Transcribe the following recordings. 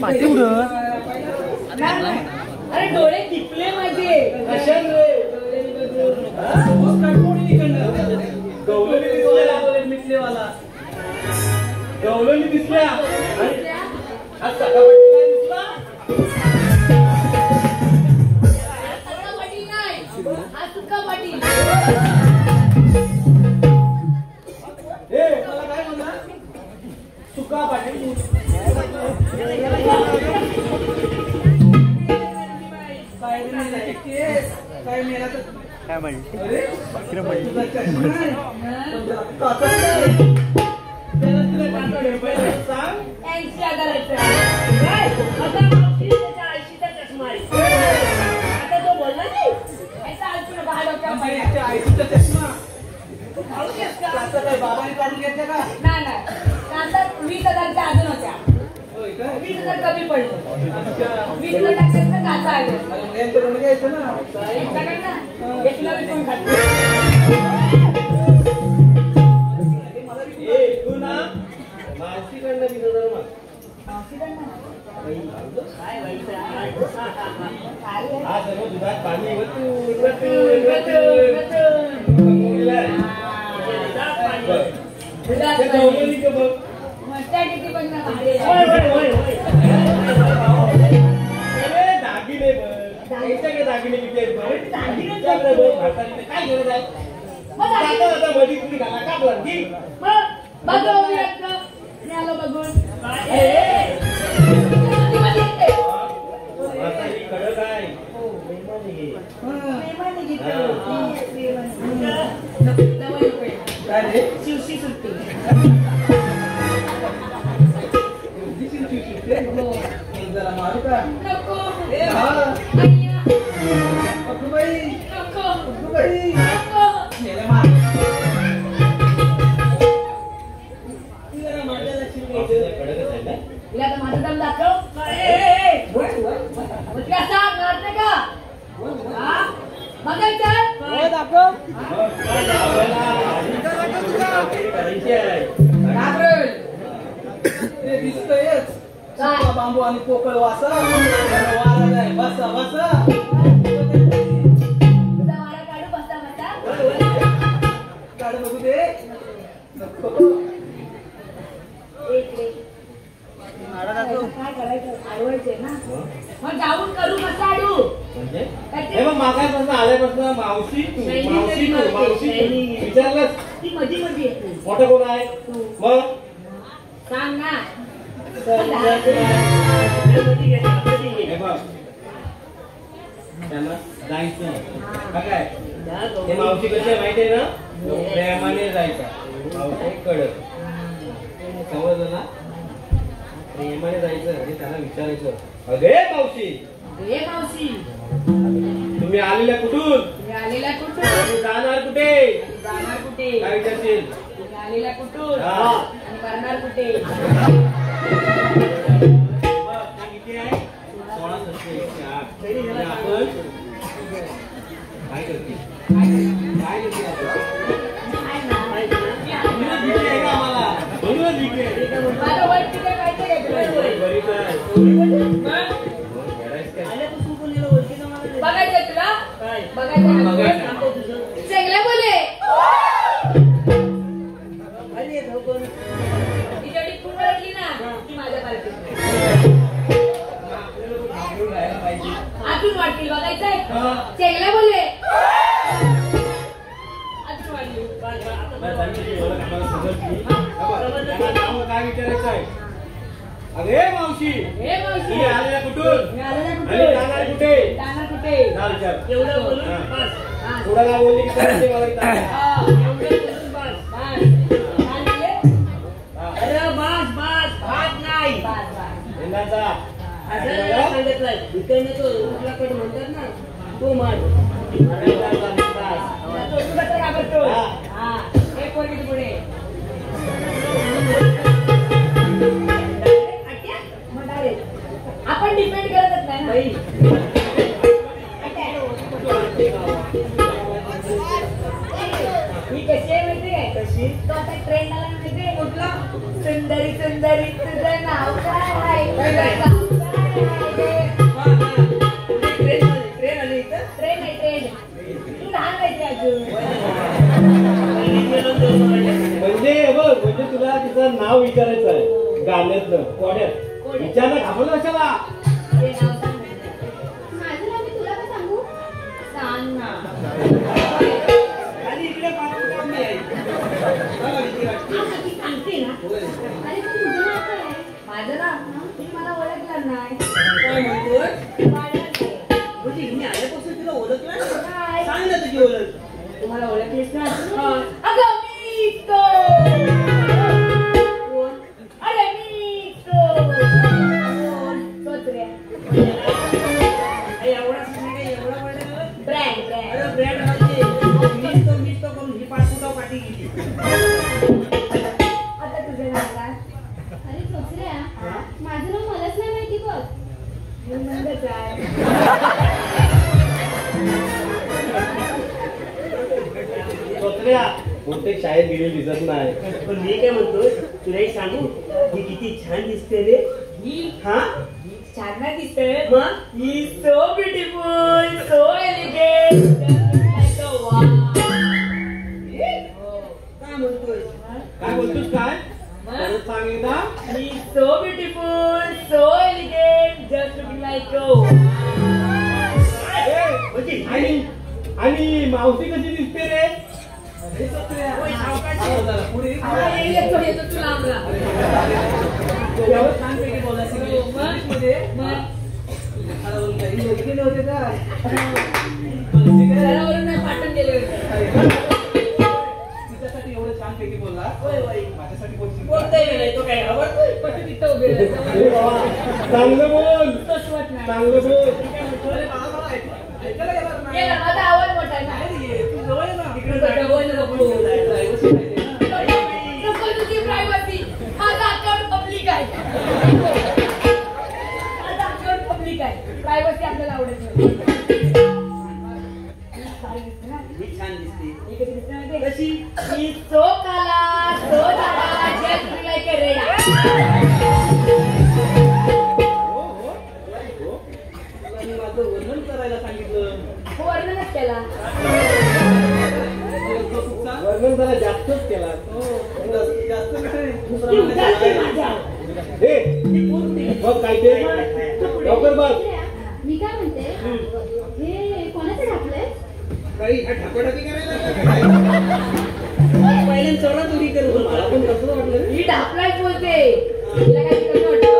पाठी उडत. अरे डोळे टिपले माझे. गवलनी दिसल्या मिसलेवाला. गवलनी दिसल्या. आज सकाळी काय दिसला? सुका पाटील. मला काय म्हणला? सुका पाटील. काय मेला तर काय म्हणते? अरे बाकी म्हणते. सांग. 80,000. आता तो बोलला नाही. ऐसा अल्पना बाहेर चष्मा बाबाने काढून घेतला का? नाही नाही. कांदा 20,000च्या अजून होत्या. 20,000 कमी पडलं. 20,000 टाकायचं काचा आले. घ्यायचं ना. घेतला विकून खातो. तू ना मावशीकडनं 20,000 माग. हा सर्व दुधात पाणी मस्टॅटिटी पण ना दागिने दागिने किती आहेत? काय गरज आहे? मधी तुम्ही घाला का बघी बघून कडक आहे. शिवशी सुट्टी. जरा मारू का? नको. माझं दम दाखव. कसा मारते का? दाखव. दिसतयच बांबू आणि पोकळ वासा. बसा बसा. काढू बसता बसता. काढ बघू दे. काय करायचं? आडवायचे ना. मग जाऊन करू कसं आडू? म्हणजे मागापासून आल्यापासून मावशी विचारलंस ती मध्ये मध्ये येते. मोठं कोण आहे? मग सांग ना. त्यांना जायचं काय? हे मावशी कशी आहे माहिती आहे ना? प्रेमाने जायचं. मावशी कडक समजलं ना? प्रेमाने जायचं आणि त्यांना विचारायचं, अगे मावशी तुम्ही आलेल्या कुठून? जाणार कुठे? काय विचारशील? आलेला कुठून आणि करणार कुठे? किती आहे? 16,108. आपण काय करते? काय करते आम्हाला? माझं वय किती आहे माहिती आहे का? बघायचं तुला? बघायचं. चांगलं बोले. तिच्याकडे खूप वाटली ना ती माझ्या पार्टीत अजून वाटली. बघायचंय? चांगलं बोले. अजून वाटली. काय विचारायचं आहे? अरे मावशी आलेल्या कुठून? जाणार कुठे? एवढं बोलून थोडा काय बोलली की मला म्हणतात ना तो माझ पुढे आपण डिपेंड करतच नाही ना. ही कशी आहे माहिती आहे? कशी तो आता ट्रेंड आला माहिती आहे कुठला? सुंदरी सुंदरी तुझं नाव काय? पाण्यातलं कोड्यात कोड्यात. विचारलं घाबरलं कशाला? ते नाव सांग. माझं नाव मी तुला का सांगू? सांग ना. आणि इकडे पाहतो काम नाही आहे. बघा किती वाटते. आता ती सांगते ना. होय. अरे पण तुझं नाव काय आहे? माझं ना तुम्ही मला ओळखलं नाही. काय म्हणतोय? वाढलं नाही. म्हणजे हिने आल्यापासून तुला ओळखलं नाही? काय? सांग ना तुझी ओळख. तुम्हाला ओळखलीस ना? अगं मी तो. कोण? अरे मी तो. कोण? सोत्र्या. एवढा सांगाय एवढा वाढलं. ब्रँड अरे ब्रँड. ब्रँड म्हणजे मीच तो करून ही पाठवून पाठी गेली. आता तुझं नाव काय? अरे सोचऱ्या, माझं नाव मलाच नाही माहिती बघ. मी म्हणतच आहे. सोत्र्या बहुतेक शाळेत गेलेली दिसत नाही. पण मी काय म्हणतोय तुला एक सांगू ही किती छान दिसते रे. ही हा छान नाही दिसते. मग ही so beautiful, so elegant. Like a wow. काय म्हणतोय? काय बोलतोस काय? परत सांग एकदा. He's so beautiful, so elegant, just looking like a wow. म्हणजे आणि मावशी कशी दिसते रे? येतो येतो तू लांब राहा. एवढं छानपैकी बोलायचं की इंग्लिशमध्ये. मग काही ओळखीले होते का? घरावरून नाही पाठवून गेले होते. तिच्यासाठी एवढं छानपैकी बोलला. होय होय. माझ्यासाठी बोलशील का? बोलतोय का नाही? तो काय आवडतोय? पण तिथं उभे अरे बाबा, चांगलं बोल. तोच नाही. चांगलं बोल. गेला, माझा आवाज मोठा आहे ना. इकडे जवळ नको. नको तुझी प्रायव्हसी. माझा अकाउंट पब्लिक आहे. माझा अकाउंट पब्लिक आहे. प्रायव्हसी आपल्याला आवडत नाही. काय दिसतं ना? ही छान दिसते. हे कधी दिसतं माहिती आहे? कशी? ही so काला, so दाडा, just looking like a रेडा. हो, हो. हो. तुला मी माझं वर्णन करायला सांगितलं. वर्णनच केला. वर्णन जरा जास्तच केला. जास्त काय? जास्ती माझ्या. हे, बघ काय ते? लवकर बघ. सोचऱ्या, मी काय म्हणते, हे कोणाचं ढापलंय? काही हा ठाकोठाकी करायला पहिल्यांदा चोरा चोरी करू मला पण कसं वाटलं रे? ही ढापलाच बोलते. तिला काय कसं वाटतं?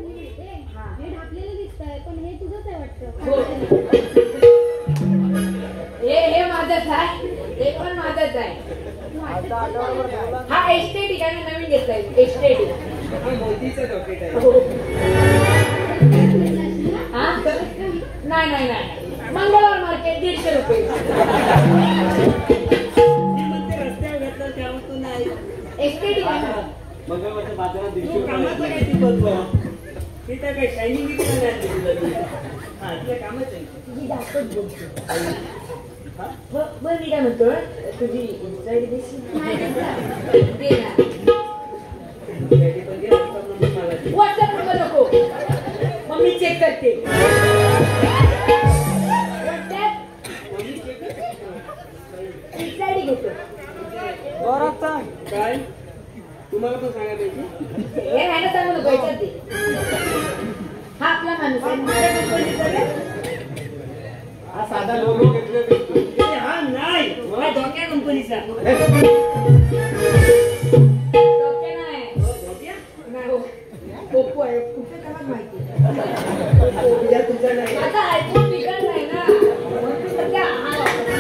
मी काय म्हणते माहितीये? हे ढापलेलं दिसतंय, पण हे तुझंच आहे वाटतं. हो. हे माझंच आहे. हे पण माझंच आहे. हा एस्टेटिक आहे ना, नवीन घेतलाय एस्टेटिक. हा मोदीचं रॉकेट आहे. हा? नाही नाही नाही. मंगळवार मार्केट 150 रुपये. मी म्हणते रस्त्यावर घेतलं त्यावर तू नाही. एस्टेटिक आहे ना. मंगळवारच्या बाजारात 150 कामाचं काय ती बघ. ते तर काय शायनिंग किती नाही आणली तुला ती. हा तुला कामच आहे. तुझी जास्तच बोलते. बरं मी काय म्हणतो, तुझी इन्स्टाईड देशील? नाही दिसत. दे ना. त्याची पण घे, WhatsApp नंबर मला दे. व्हॉट्सअप नंबर नको. मग मी चेक करते. WhatsApp कोणी check कर? इन्स्टाईड घेतो. काय तुम्हाला पण सांगायला पाहिजे. हे आहे ना, सांगू नको, याच्यात दे. हा आपला माणूस आहे. माझ्या कंपनीचा रे. हा साधा लोगो घेतला हा नाही मला धोक्या कंपनीचा. डोक्या नाही. नाही हो. ओप्पो आहे. कुठे त्याला माहिती. तुझा नाही. माझा आयफोन बिघड नाही ना. म्हणून सध्या हा वापरते.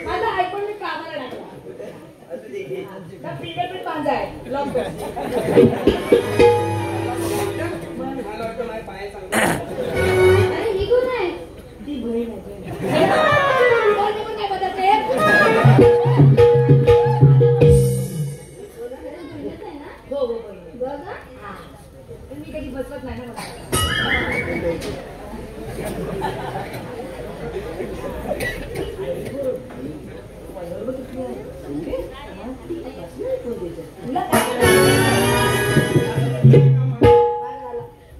माझा आयफोन मी कामाला टाकला. त्या फिंगरप्रिंट माझा आहे. लॉक कर. मला वाटतं माझ्या पाया चांगला. अरे ही कोण आहे? ती बहीण आहे. कोण पण काय बदलते? खरंच बहिणीच आहे ना? हो हो बहीण आहे. बघ हा. हा. पण मी कधी बसवत नाही ना मला. तुला काय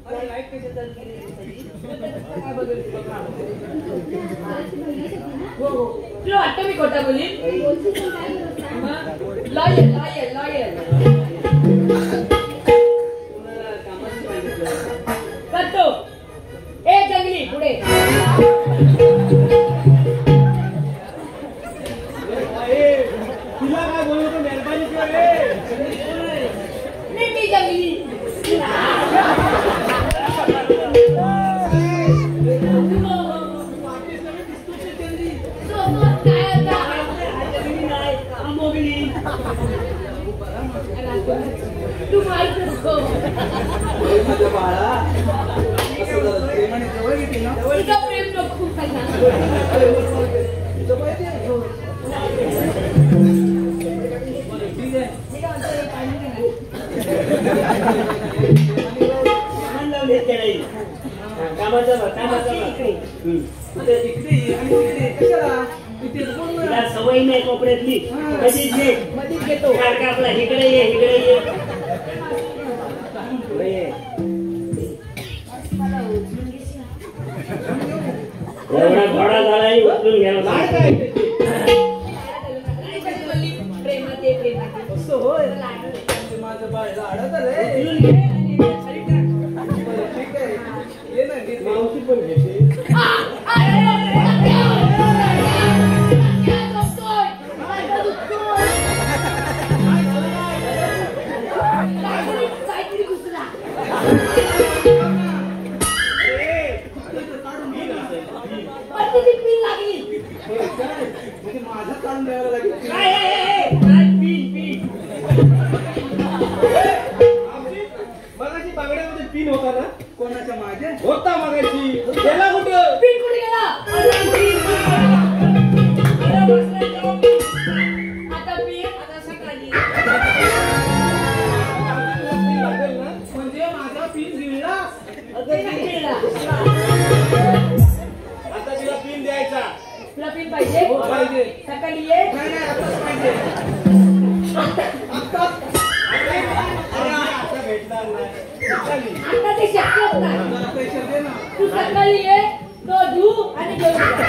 मला लाईट कशी चालू केली काय बघेल तुला काम? खरंच बहिणीच होती ना? हो हो. तुला वाटतं मी खोटा बोलीन? बोलशील पण काय करत नाही? लॉयल लॉयल बहिणी तू माहित नको तुझं प्रेम नको सवय नाही कोपऱ्यातली मधीच घेतो आपला इकडे ये एवढा घोडा झाला उचलून घ्यायला माझं बाळ लाडत आलंय. ठीक आहे ये ना मावशी पण घेते. माझं काढून द्यायला लागेल. मगाशी बागड्यामध्ये पिन होता ना कोणाच्या माझ्या होता मगाशी गेला कुठं पिन कुठे गेला आता पिन आता सकाळी म्हणजे माझा पिन गिळला आता तिला पिन द्यायचा. तुला पिन पाहिजे पाहिजे सकाळी ये नाही आताच पाहिजे. आता भेटणार नाही. आता ते शक्यच नाही पैसे दे ना. तू सकाळी ये तो धू आणि घेऊन जा.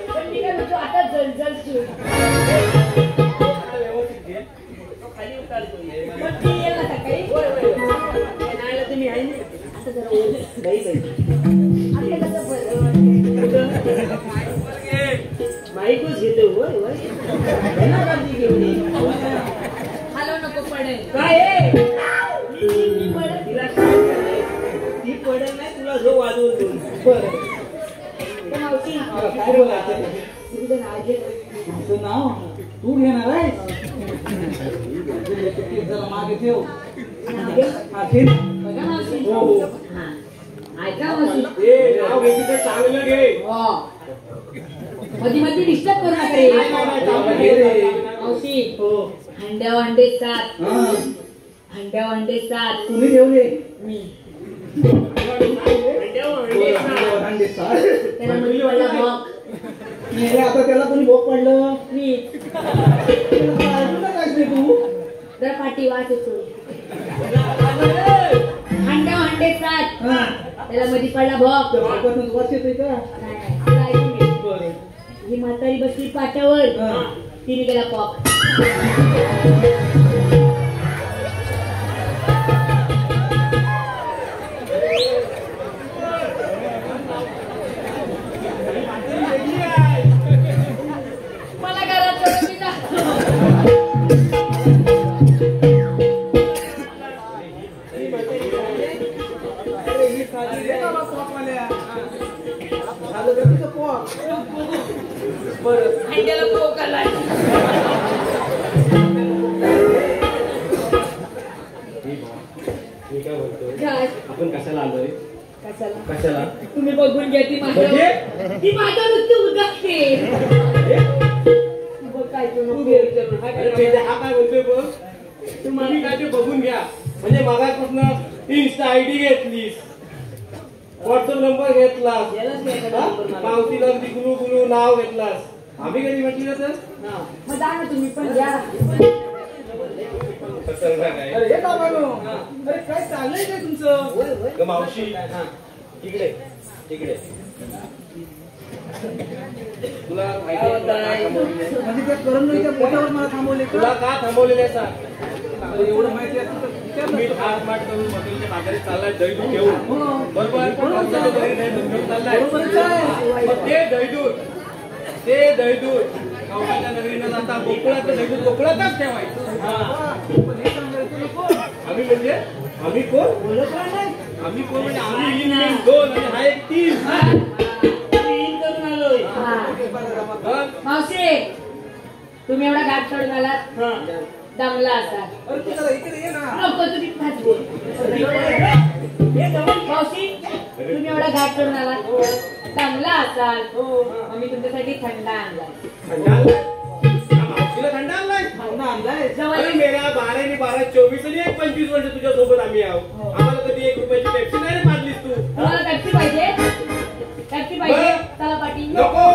पण मी काय म्हणतो आता जलजल ठेव. पण ती ये ना सकाळी तुम्ही आहे ना आता जरा ओढ. आता कसं बरं बाईकच घेतो हॅलो नको पडेल काय मी पडेल तिला ती पडेल नाही तुला जो वाजवून देऊन मावशी काय बोलायचं तुझं नाव घे. तुझं नाव तू घेणार आहे. जरा मागे ठेव. नाव घे. हा ठेव. बघा मावशी हो. हा. ऐका मावशी ए नाव घ्यायची तर चांगलं घे. हो मध्ये मध्ये डिस्टर्ब करू नका रे. मावशी हो. हंड्या वांडे सात हा. हंड्या वांडे सात तुम्ही ठेवले मी अंडे साठ. त्याला मध्ये पडला भोक मेरे आता त्याला कोणी भोग पडलं. मी त्याला काढून टाकायचं तू. जरा पाठी वाच होतो हंड्या वांडे सात हा. त्याला मध्ये पडला भोक त्या भागातून वास येतोय का? नाही, तुला ऐकून घे. बरं. ही म्हातारी बसली पाटावर हा. तिने गेला पॉक मला घरात सोडून मी जातो. अरे ही खाली दे बाबा पॉकवाल्या. झालं का तुझं पॉक? बरं. हंड्याला पोक आलाय. मी काय म्हणतोय काय? आपण कशाला आलोय कशाला? कशाला तुम्ही बघून घ्या ती माझ्या ती माझ्या नुसती उदासते. बघ काय तू नको विचारू. हा अरे काय? पेजा, हा काय म्हणतोय बघ तुम्ही काय ते बघून घ्या म्हणजे मागापासून इन्स्टा आयडी घेतलीस व्हॉट्सअप नंबर घेतलास यालाच नाही का हा? नंबर मला? पावतीला अगदी गुलू गुलू नाव घेतलास आम्ही कधी म्हटलं तर मग जा ना तुम्ही पण घ्या. अरे हे का बाबा? अरे काय चाललंय काय तुमचं? ग मावशी इकडे इकडे तुला माहिती आहे तुला का थांबवलेलं आहे? म्हणजे त्या करमणुकीच्या पोटावर मला थांबवले का? तुला का थांबवलेलं आहे सांग अरे एवढं माहिती असेल तर विचार मी ना. हात माट करून मगरीच्या माघारी चाललाय दैदूत घेऊन बरोबर माणसाच्या घरी दैदूत घेऊन चाललाय बरोबरच आहे. मग ते दैदूत गावच्या नगरीनं जाता गोकुळातच ठेवायचं. हा. पण हे सांगायचं नको. आम्ही म्हणजे आम्ही कोण ओळखला नाही. आम्ही कोण म्हणजे आम्ही इन 2 आणि हा एक 3. हा. मावशी तुम्ही एवढा घाट सोडून आलात दमला असाल. अरे तू जरा इकडे ये ना. नको तुम्ही खात बोल. मावशी तुम्ही एवढा घाट सोडून आलात दमला असाल. मग मी तुमच्यासाठी थंडा आणलाय. मावशीला थंड आणलाय. भावना आणलाय. अरे मेरा 12 आणि 12 24 आणि 25 वर्ष तुझ्या सोबत आम्ही आहोत. आम्हाला कधी 1 रुपयाची पेप्सी नाही रे पाजलीस तू. तुम्हाला टॅक्सी पाहिजे? टॅक्सी पाहिजे? चला पाटील. नको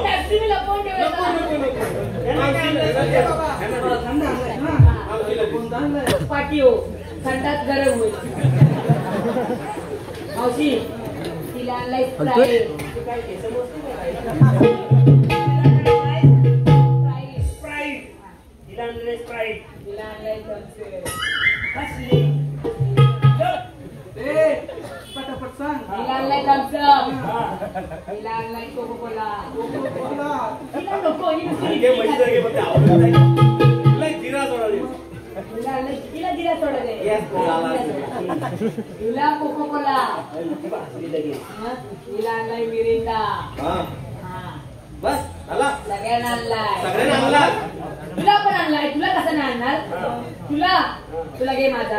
टॅक्सी मी लपवून ठेवलं. थंड आणलाय ना. कोणता आणलाय? पाटी हो थंडात गरम होईल. मावशी तिला आणलाय स्प्राईट. तिला आणलाय ए, पटापट सांग. तिला आणलाय थम्सअप. तिला आणलाय कोकोकोला. बोला. तिला नको ही नुसती. घे म्हणजे फक्त आवडत नाही. लय जिरा सोडा दे. तिला आणलाय तिला दिला सोडा दे. Yes, बोला. तिला कोकोकोला. तिला आणलाय मिरिंडा. हा हा बस आला सगळ्यांना आणलाय. सगळ्यांना आणला. तुला पण आणलाय. तुला कसं नाही आणणार? तुला घे माझा.